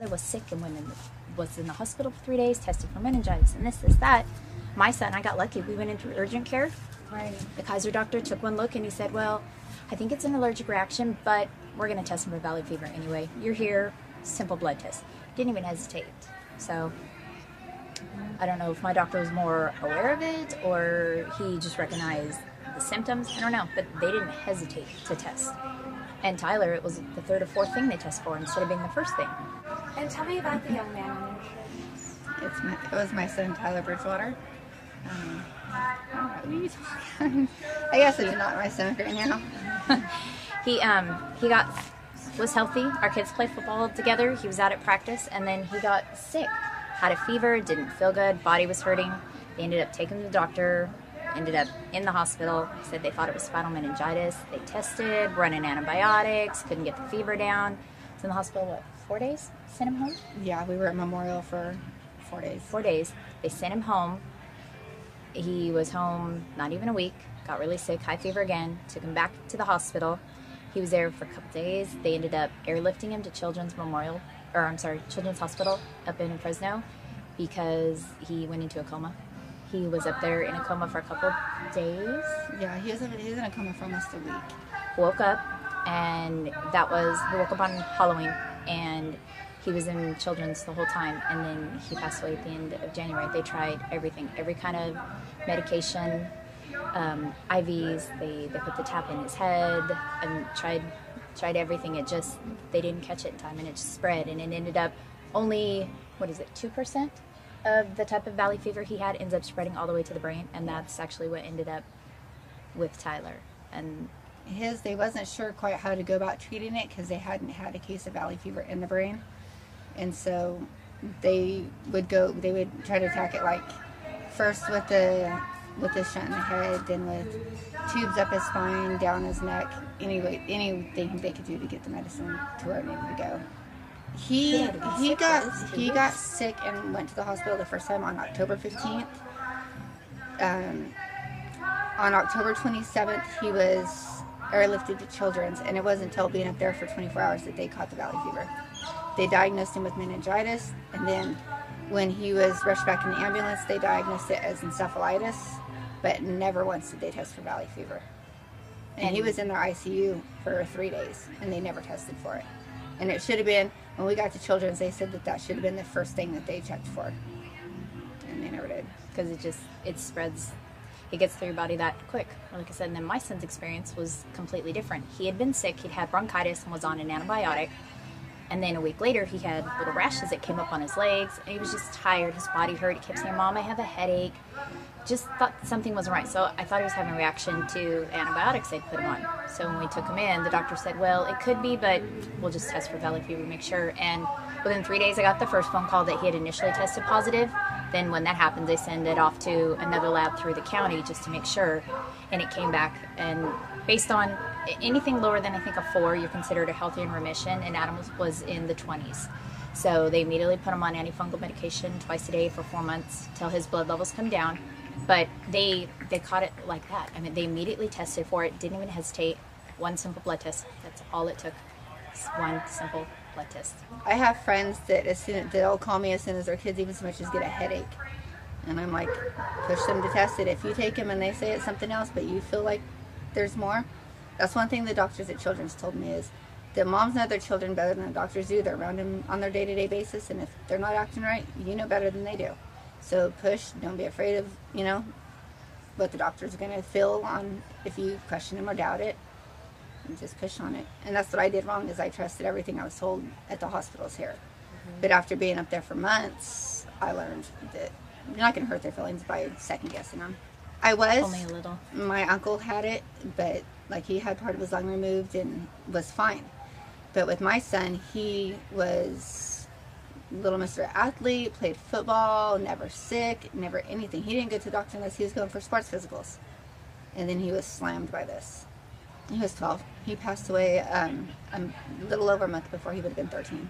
I was sick and was in the hospital for 3 days, tested for meningitis and this, that. My son, I got lucky. We went into urgent care. Right. The Kaiser doctor took one look and he said, well, I think it's an allergic reaction, but we're going to test him for valley fever anyway. You're here, simple blood test. Didn't even hesitate. So I don't know if my doctor was more aware of it or he just recognized the symptoms. I don't know, but they didn't hesitate to test. And Tyler, it was the third or fourth thing they test for instead of being the first thing. And tell me about the young man on your shirt. It was my son, Tyler Bridgewater. I guess it's not my son right now. He was healthy. Our kids play football together. He was out at practice, and then he got sick. Had a fever, didn't feel good, body was hurting. They ended up taking him to the doctor, ended up in the hospital. Said they thought it was spinal meningitis. They tested, running antibiotics, couldn't get the fever down. Was in the hospital, what, 4 days? Sent him home? Yeah, we were at Memorial for 4 days. 4 days. They sent him home. He was home not even a week, got really sick, high fever again, took him back to the hospital. He was there for a couple days. They ended up airlifting him to Children's Hospital up in Fresno because he went into a coma. He was up there in a coma for a couple days. Yeah, he was in a coma for almost a week. Woke up, and we woke up on Halloween, and he was in Children's the whole time, and then he passed away at the end of January. They tried everything, every kind of medication, IVs, they put the tap in his head, and tried everything. They didn't catch it in time, and it just spread, and it ended up only, 2% of the type of valley fever he had ends up spreading all the way to the brain, and that's actually what ended up with Tyler. And they wasn't sure quite how to go about treating it because they hadn't had a case of valley fever in the brain. And so they would try to attack it like first with the shunt in the head, then with tubes up his spine, down his neck, anything they could do to get the medicine to where it needed to go. He got sick and went to the hospital the first time on October 15th. On October 27th, he was airlifted to Children's, and it wasn't until being up there for 24 hours that they caught the valley fever. They diagnosed him with meningitis, and then when he was rushed back in the ambulance, they diagnosed it as encephalitis, but never once did they test for valley fever. And he was in their ICU for 3 days, and they never tested for it. And it should have been, when we got to Children's, they said that should have been the first thing that they checked for. And they never did. Because it spreads, it gets through your body that quick. Like I said, and then my son's experience was completely different. He had been sick, he'd had bronchitis and was on an antibiotic. And then a week later, he had little rashes that came up on his legs, and he was just tired, his body hurt. He kept saying, Mom, I have a headache. Just thought something wasn't right. So I thought he was having a reaction to antibiotics they'd put him on. So when we took him in, the doctor said, well, it could be, but we'll just test for valley fever, make sure. And within 3 days, I got the first phone call that he had initially tested positive. Then when that happens, they send it off to another lab through the county just to make sure. And it came back, and based on anything lower than I think a 4, you're considered a healthy in remission, and Adam was in the 20s. So they immediately put him on antifungal medication twice a day for 4 months till his blood levels come down. But they caught it like that. I mean, they immediately tested for it, didn't even hesitate. One simple blood test. That's all it took. One simple blood test. I have friends that they'll call me as soon as their kids even so much as get a headache. And I'm like, push them to test it. If you take them and they say it's something else, but you feel like there's more, that's one thing the doctors at Children's told me is that moms know their children better than the doctors do. They're around them on their day-to-day basis, and if they're not acting right, you know better than they do. So push, don't be afraid of, what the doctor's going to feel on if you question him or doubt it. And just push on it. And that's what I did wrong, is I trusted everything I was told at the hospitals here. Mm-hmm. But after being up there for months, I learned that you're not going to hurt their feelings by second-guessing them. I was. Only a little. My uncle had it, but he had part of his lung removed and was fine. But with my son, he was little Mr. Athlete, played football, never sick, never anything. He didn't go to the doctor unless he was going for sports physicals. And then he was slammed by this. He was 12. He passed away a little over a month before he would have been 13.